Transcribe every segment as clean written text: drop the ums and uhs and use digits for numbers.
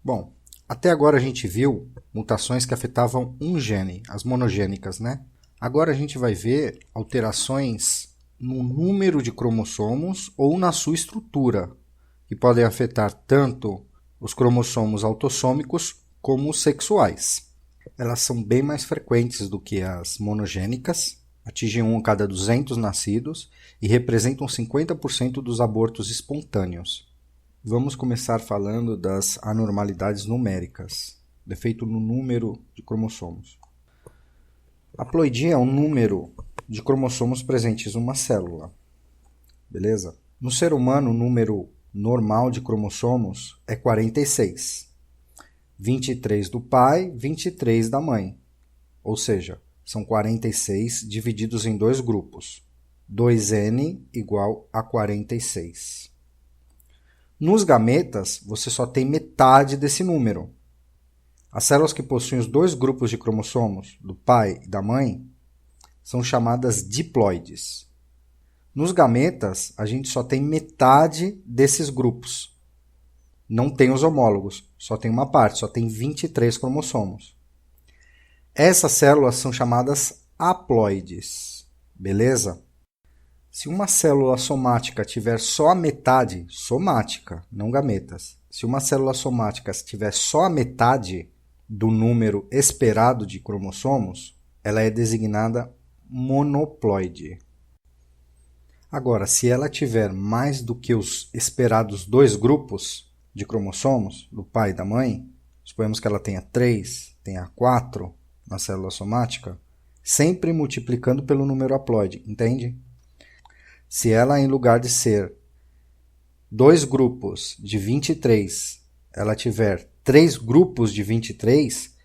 Bom, até agora a gente viu mutações que afetavam um gene, as monogênicas, né? Agora a gente vai ver alterações no número de cromossomos ou na sua estrutura, que podem afetar tanto os cromossomos autossômicos como os sexuais. Elas são bem mais frequentes do que as monogênicas, atingem 1 a cada 200 nascidos e representam 50% dos abortos espontâneos. Vamos começar falando das anormalidades numéricas, defeito no número de cromossomos. A ploidia é o número de cromossomos presentes numa célula, beleza? No ser humano, o número normal de cromossomos é 46. 23 do pai, 23 da mãe. Ou seja, são 46 divididos em dois grupos. 2n igual a 46. Nos gametas, você só tem metade desse número. As células que possuem os dois grupos de cromossomos, do pai e da mãe, são chamadas diploides. Nos gametas, a gente só tem metade desses grupos. Não tem os homólogos, só tem uma parte, só tem 23 cromossomos. Essas células são chamadas haploides, beleza? Se uma célula somática tiver só a metade, somática, não gametas, se uma célula somática tiver só a metade do número esperado de cromossomos, ela é designada monoploide. Agora, se ela tiver mais do que os esperados dois grupos de cromossomos, do pai e da mãe, suponhamos que ela tenha 3, tenha 4 na célula somática, sempre multiplicando pelo número haploide, entende? Se ela, em lugar de ser dois grupos de 23, ela tiver 3 grupos de 23,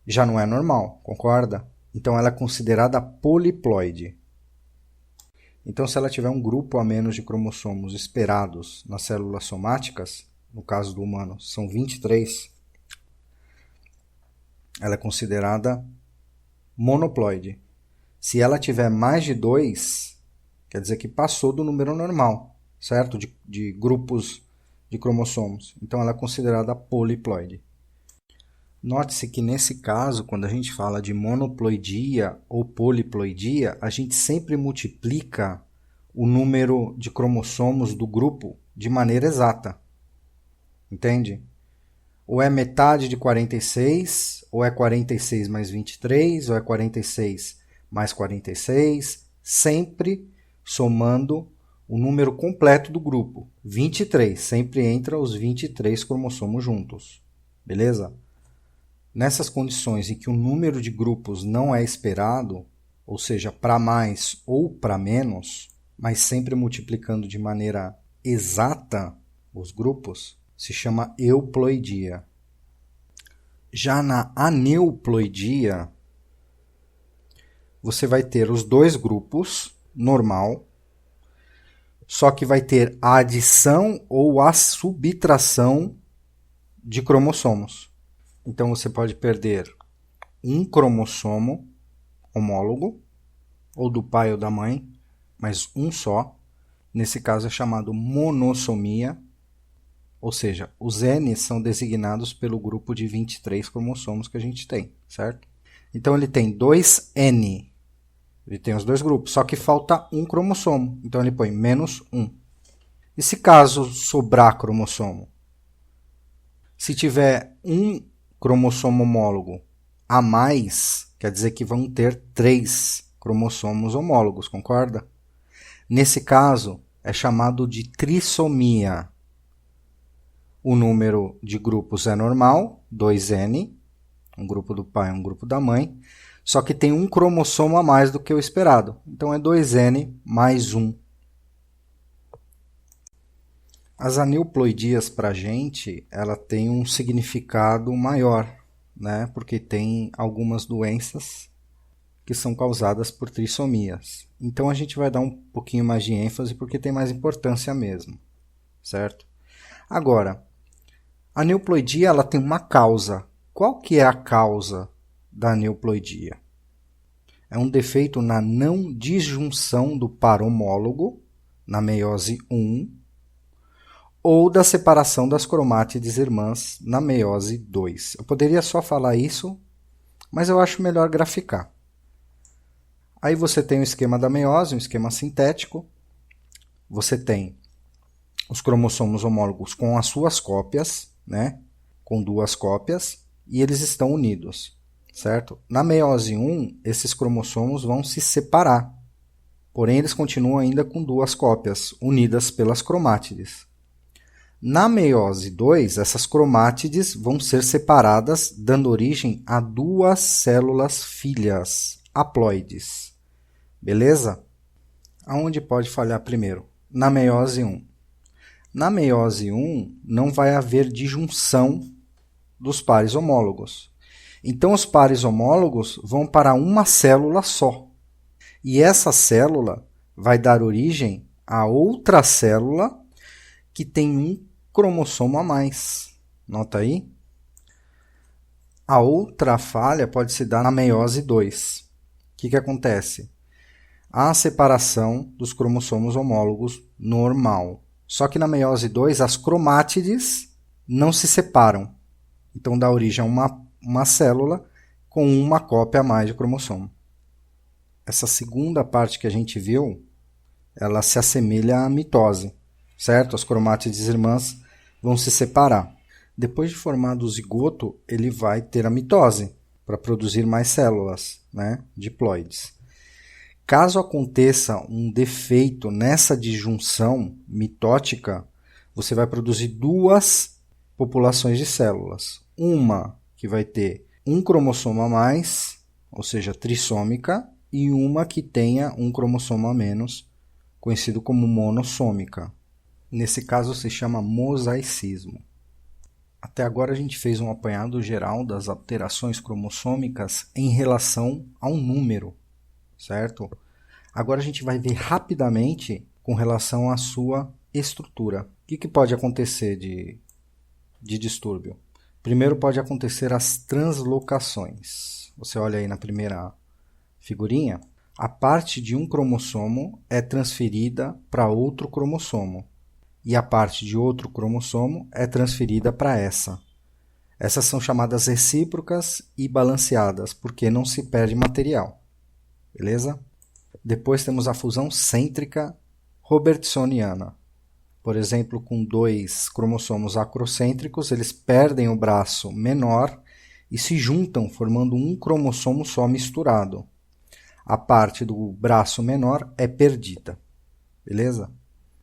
já não é normal, concorda? Então ela é considerada poliploide. Então, se ela tiver um grupo a menos de cromossomos esperados nas células somáticas, no caso do humano são 23, ela é considerada monoploide. Se ela tiver mais de 2, quer dizer que passou do número normal, certo? De grupos de cromossomos. Então, ela é considerada poliploide. Note-se que nesse caso, quando a gente fala de monoploidia ou poliploidia, a gente sempre multiplica o número de cromossomos do grupo de maneira exata. Entende? Ou é metade de 46, ou é 46 mais 23, ou é 46 mais 46, sempre somando o número completo do grupo, 23, sempre entra os 23 cromossomos juntos, beleza? Nessas condições em que o número de grupos não é esperado, ou seja, para mais ou para menos, mas sempre multiplicando de maneira exata os grupos, se chama euploidia. Já na aneuploidia, você vai ter os dois grupos, normal, só que vai ter a adição ou a subtração de cromossomos. Então, você pode perder um cromossomo homólogo, ou do pai ou da mãe, mas um só. Nesse caso é chamado monossomia, ou seja, os N são designados pelo grupo de 23 cromossomos que a gente tem, certo? Então, ele tem 2N, ele tem os dois grupos, só que falta um cromossomo, então ele põe menos 1. E se caso sobrar cromossomo? Se tiver um cromossomo homólogo a mais, quer dizer que vão ter 3 cromossomos homólogos, concorda? Nesse caso, é chamado de trissomia. O número de grupos é normal, 2N, um grupo do pai e um grupo da mãe, só que tem um cromossomo a mais do que o esperado. Então, é 2N mais 1. As aneuploidias para a gente, ela tem um significado maior, né? Porque tem algumas doenças que são causadas por trissomias. Então, a gente vai dar um pouquinho mais de ênfase porque tem mais importância mesmo, certo? Agora, a aneuploidia ela tem uma causa. Qual que é a causa da aneuploidia? É um defeito na não disjunção do par homólogo, na meiose 1, ou da separação das cromátides irmãs na meiose 2. Eu poderia só falar isso, mas eu acho melhor graficar. Aí você tem o esquema da meiose, um esquema sintético. Você tem os cromossomos homólogos com as suas cópias, né? Com duas cópias, e eles estão unidos, certo? Na meiose 1, esses cromossomos vão se separar, porém eles continuam ainda com duas cópias, unidas pelas cromátides. Na meiose 2, essas cromátides vão ser separadas, dando origem a duas células filhas, haploides. Beleza? Aonde pode falhar primeiro? Na meiose 1. Na meiose 1, não vai haver disjunção dos pares homólogos. Então, os pares homólogos vão para uma célula só. E essa célula vai dar origem a outra célula que tem um cromossomo a mais. Nota aí. A outra falha pode se dar na meiose 2. O que acontece? Há a separação dos cromossomos homólogos normal. Só que na meiose 2, as cromátides não se separam. Então, dá origem a uma célula com uma cópia a mais de cromossomo. Essa segunda parte que a gente viu, ela se assemelha à mitose, certo? As cromátides irmãs vão se separar. Depois de formado o zigoto, ele vai ter a mitose para produzir mais células, né, diploides. Caso aconteça um defeito nessa disjunção mitótica, você vai produzir duas populações de células. Uma que vai ter um cromossomo a mais, ou seja, trissômica, e uma que tenha um cromossomo a menos, conhecido como monossômica. Nesse caso se chama mosaicismo. Até agora a gente fez um apanhado geral das alterações cromossômicas em relação a um número, certo? Agora a gente vai ver rapidamente com relação à sua estrutura. O que pode acontecer de distúrbio? Primeiro pode acontecer as translocações. Você olha aí na primeira figurinha, a parte de um cromossomo é transferida para outro cromossomo e a parte de outro cromossomo é transferida para essa. Essas são chamadas recíprocas e balanceadas, porque não se perde material. Beleza? Depois temos a fusão cêntrica robertsoniana. Por exemplo, com dois cromossomos acrocêntricos, eles perdem o braço menor e se juntam, formando um cromossomo só misturado. A parte do braço menor é perdida. Beleza?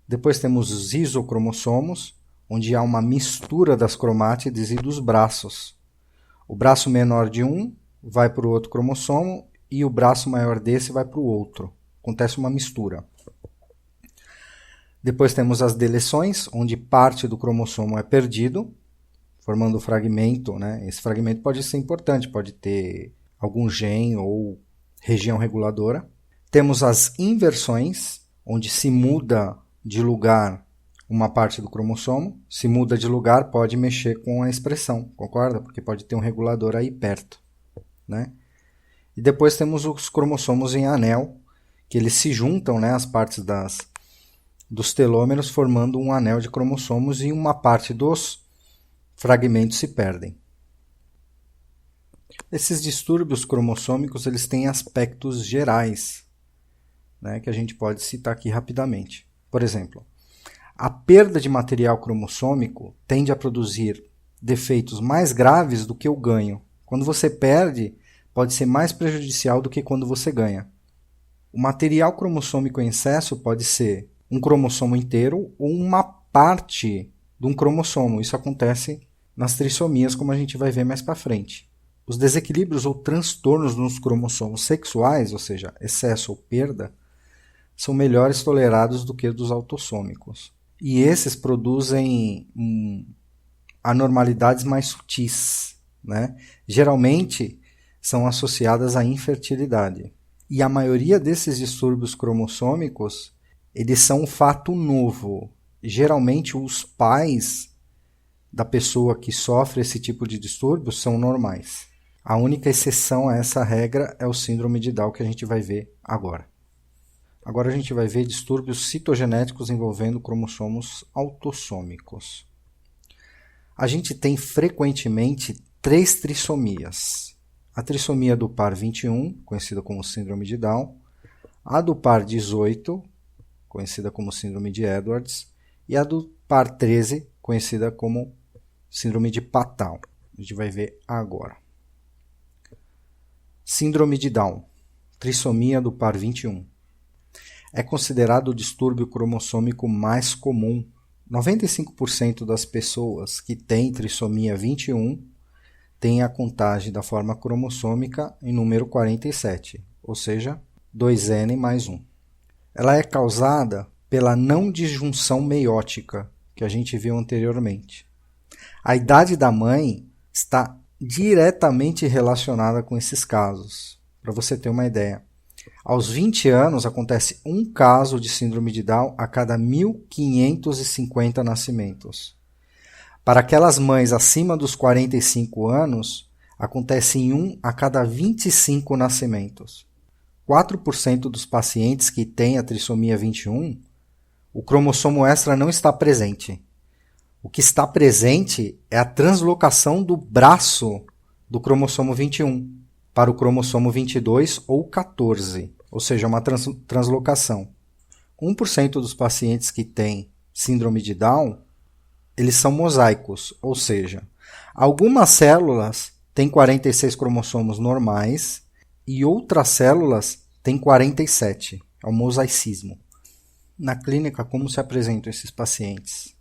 Depois temos os isocromossomos, onde há uma mistura das cromátides e dos braços. O braço menor de um vai para o outro cromossomo e o braço maior desse vai para o outro. Acontece uma mistura. Depois temos as deleções, onde parte do cromossomo é perdido, formando um fragmento, né? Esse fragmento pode ser importante, pode ter algum gene ou região reguladora. Temos as inversões, onde se muda de lugar uma parte do cromossomo. Se muda de lugar, pode mexer com a expressão, concorda? Porque pode ter um regulador aí perto, né? E depois temos os cromossomos em anel, que eles se juntam, né, as partes dos telômeros, formando um anel de cromossomos e uma parte dos fragmentos se perdem. Esses distúrbios cromossômicos eles têm aspectos gerais, né, que a gente pode citar aqui rapidamente. Por exemplo, a perda de material cromossômico tende a produzir defeitos mais graves do que o ganho. Quando você perde, pode ser mais prejudicial do que quando você ganha. O material cromossômico em excesso pode ser um cromossomo inteiro ou uma parte de um cromossomo. Isso acontece nas trissomias, como a gente vai ver mais para frente. Os desequilíbrios ou transtornos nos cromossomos sexuais, ou seja, excesso ou perda, são melhores tolerados do que os dos autossômicos. E esses produzem anormalidades mais sutis, né? Geralmente são associadas à infertilidade. E a maioria desses distúrbios cromossômicos, eles são um fato novo. Geralmente os pais da pessoa que sofre esse tipo de distúrbio são normais. A única exceção a essa regra é o síndrome de Down, que a gente vai ver agora. Agora a gente vai ver distúrbios citogenéticos envolvendo cromossomos autossômicos. A gente tem frequentemente 3 trissomias. A trissomia do par 21, conhecida como síndrome de Down, a do par 18, conhecida como síndrome de Edwards, e a do par 13, conhecida como síndrome de Patau. A gente vai ver agora. Síndrome de Down, trissomia do par 21. É considerado o distúrbio cromossômico mais comum. 95% das pessoas que têm trissomia 21 têm a contagem da forma cromossômica em número 47, ou seja, 2N mais 1. Ela é causada pela não disjunção meiótica, que a gente viu anteriormente. A idade da mãe está diretamente relacionada com esses casos. Para você ter uma ideia, aos 20 anos acontece um caso de síndrome de Down a cada 1.550 nascimentos. Para aquelas mães acima dos 45 anos, acontece em 1 a cada 25 nascimentos. 4% dos pacientes que têm a trissomia 21, o cromossomo extra não está presente. O que está presente é a translocação do braço do cromossomo 21 para o cromossomo 22 ou 14, ou seja, uma translocação. 1% dos pacientes que têm síndrome de Down, eles são mosaicos, ou seja, algumas células têm 46 cromossomos normais e outras células têm 47, é o mosaicismo. Na clínica, como se apresentam esses pacientes?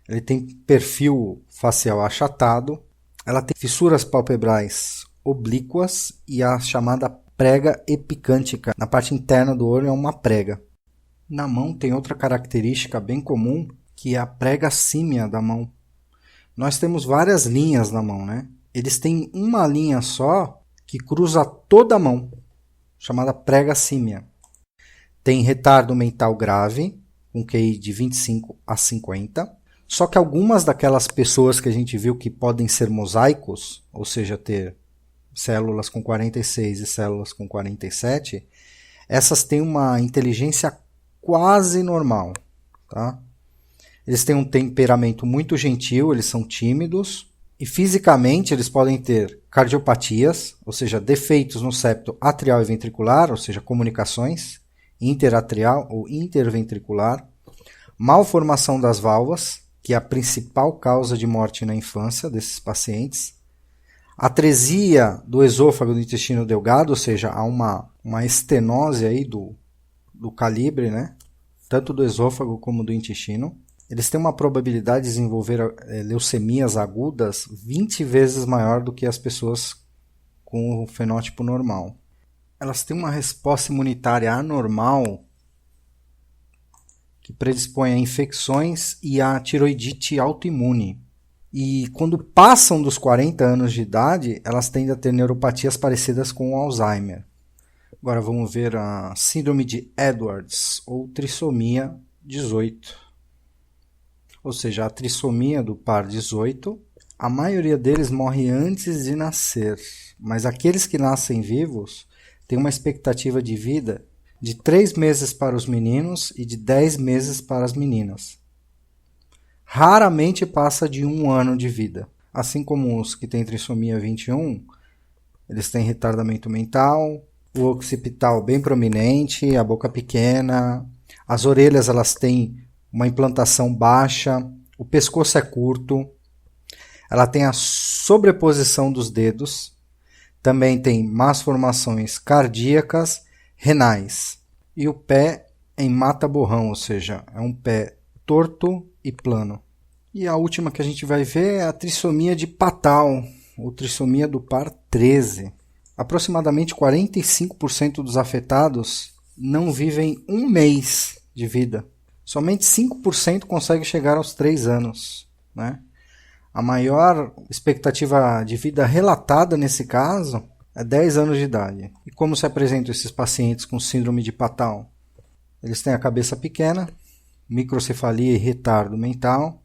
Ele tem perfil facial achatado, ela tem fissuras palpebrais oblíquas e a chamada prega epicântica. Na parte interna do olho é uma prega. Na mão tem outra característica bem comum, que é a prega símia da mão. Nós temos várias linhas na mão, né? Eles têm uma linha só que cruza toda a mão, chamada prega símia. Tem retardo mental grave, com QI de 25 a 50. Só que algumas daquelas pessoas que a gente viu que podem ser mosaicos, ou seja, ter células com 46 e células com 47, essas têm uma inteligência quase normal. Tá? Eles têm um temperamento muito gentil, eles são tímidos, e fisicamente eles podem ter cardiopatias, ou seja, defeitos no septo atrial e ventricular, ou seja, comunicações, interatrial ou interventricular, malformação das válvulas, que é a principal causa de morte na infância desses pacientes, atresia do esôfago do intestino delgado, ou seja, há uma estenose aí do calibre, né? Tanto do esôfago como do intestino. Eles têm uma probabilidade de desenvolver leucemias agudas 20 vezes maior do que as pessoas com o fenótipo normal. Elas têm uma resposta imunitária anormal que predispõe a infecções e a tiroidite autoimune. E quando passam dos 40 anos de idade, elas tendem a ter neuropatias parecidas com o Alzheimer. Agora vamos ver a síndrome de Edwards, ou trissomia 18. Ou seja, a trissomia do par 18, a maioria deles morre antes de nascer, mas aqueles que nascem vivos têm uma expectativa de vida de 3 meses para os meninos e de 10 meses para as meninas. Raramente passa de 1 ano de vida. Assim como os que têm trissomia 21, eles têm retardamento mental, o occipital bem prominente, a boca pequena, as orelhas elas têm uma implantação baixa, o pescoço é curto, ela tem a sobreposição dos dedos, também tem más formações cardíacas, renais, e o pé em mata-borrão, ou seja, é um pé torto e plano. E a última que a gente vai ver é a trissomia de Patau, ou trissomia do par 13. Aproximadamente 45% dos afetados não vivem 1 mês de vida. Somente 5% consegue chegar aos 3 anos. Né? A maior expectativa de vida relatada nesse caso é 10 anos de idade. E como se apresentam esses pacientes com síndrome de Patau? Eles têm a cabeça pequena, microcefalia e retardo mental,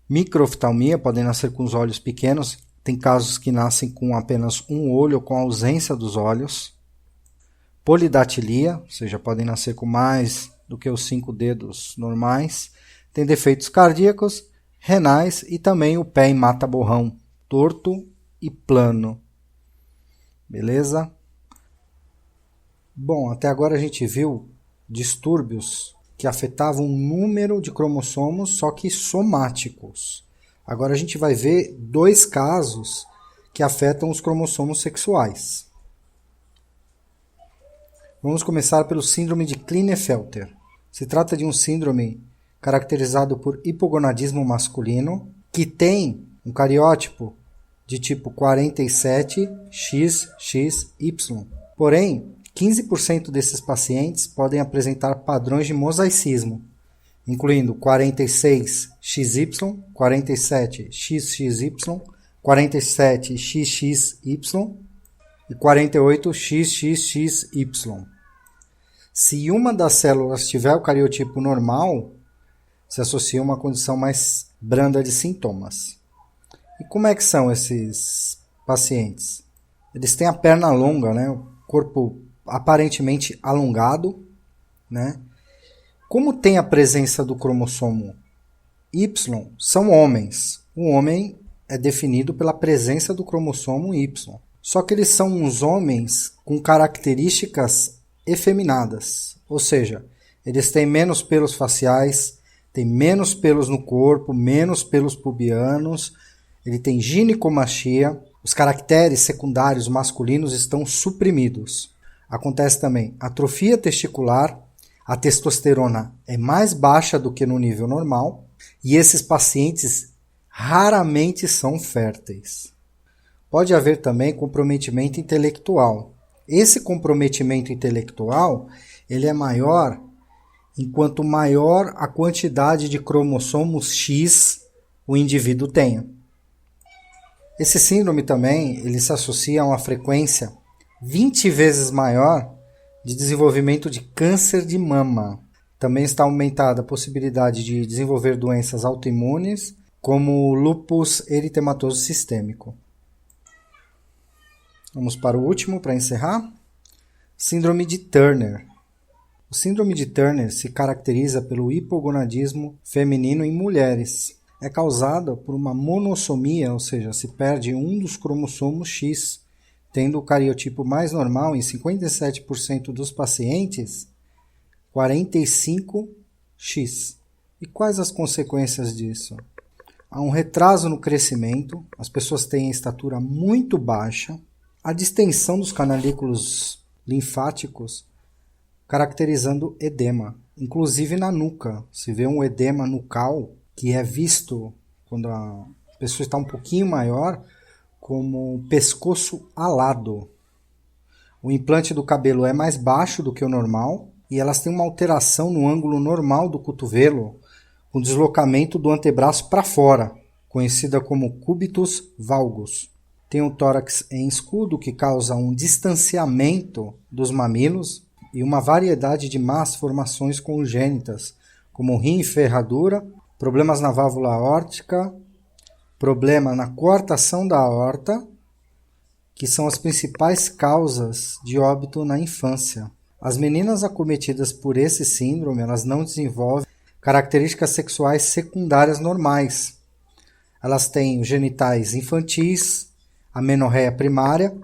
microoftalmia, podem nascer com os olhos pequenos, tem casos que nascem com apenas um olho ou com ausência dos olhos, polidatilia, ou seja, podem nascer com mais do que os 5 dedos normais. Tem defeitos cardíacos, renais e também o pé em mata-borrão, torto e plano. Beleza? Bom, até agora a gente viu distúrbios que afetavam um número de cromossomos, só que somáticos. Agora a gente vai ver 2 casos que afetam os cromossomos sexuais. Vamos começar pelo síndrome de Klinefelter. Se trata de um síndrome caracterizado por hipogonadismo masculino, que tem um cariótipo de tipo 47XXY. Porém, 15% desses pacientes podem apresentar padrões de mosaicismo, incluindo 46XY, 47XXY, 47XXY e 48XXXY. Se uma das células tiver o cariotipo normal, se associa a uma condição mais branda de sintomas. E como é que são esses pacientes? Eles têm a perna longa, né? O corpo aparentemente alongado, né? Como tem a presença do cromossomo Y, são homens. O homem é definido pela presença do cromossomo Y. Só que eles são uns homens com características efeminadas, ou seja, eles têm menos pelos faciais, têm menos pelos no corpo, menos pelos pubianos, ele tem ginecomastia, os caracteres secundários masculinos estão suprimidos. Acontece também atrofia testicular, a testosterona é mais baixa do que no nível normal e esses pacientes raramente são férteis. Pode haver também comprometimento intelectual. Esse comprometimento intelectual ele é maior enquanto maior a quantidade de cromossomos X o indivíduo tenha. Esse síndrome também ele se associa a uma frequência 20 vezes maior de desenvolvimento de câncer de mama. Também está aumentada a possibilidade de desenvolver doenças autoimunes, como o lúpus eritematoso sistêmico. Vamos para o último para encerrar. Síndrome de Turner. O síndrome de Turner se caracteriza pelo hipogonadismo feminino em mulheres. É causada por uma monossomia, ou seja, se perde um dos cromossomos X, tendo o cariotipo mais normal em 57% dos pacientes, 45X. E quais as consequências disso? Há um retraso no crescimento, as pessoas têm a estatura muito baixa, a distensão dos canalículos linfáticos, caracterizando edema. Inclusive na nuca, se vê um edema nucal, que é visto quando a pessoa está um pouquinho maior, como um pescoço alado. O implante do cabelo é mais baixo do que o normal e elas têm uma alteração no ângulo normal do cotovelo, com deslocamento do antebraço para fora, conhecida como cubitus valgus. Tem o tórax em escudo, que causa um distanciamento dos mamilos e uma variedade de más formações congênitas, como rim e ferradura, problemas na válvula aórtica, problema na coartação da aorta, que são as principais causas de óbito na infância. As meninas acometidas por esse síndrome, elas não desenvolvem características sexuais secundárias normais. Elas têm os genitais infantis, a menorreia primária,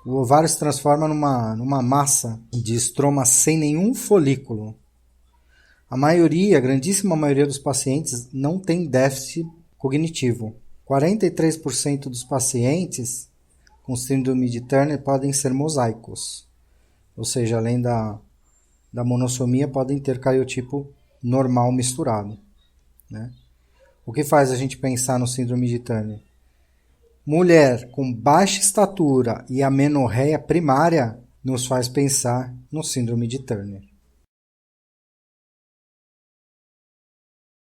o ovário se transforma numa massa de estroma sem nenhum folículo. A grandíssima maioria dos pacientes não tem déficit cognitivo. 43% dos pacientes com síndrome de Turner podem ser mosaicos. Ou seja, além da monossomia, podem ter cariotipo normal misturado, né? O que faz a gente pensar no síndrome de Turner? Mulher com baixa estatura e amenorreia primária nos faz pensar no síndrome de Turner.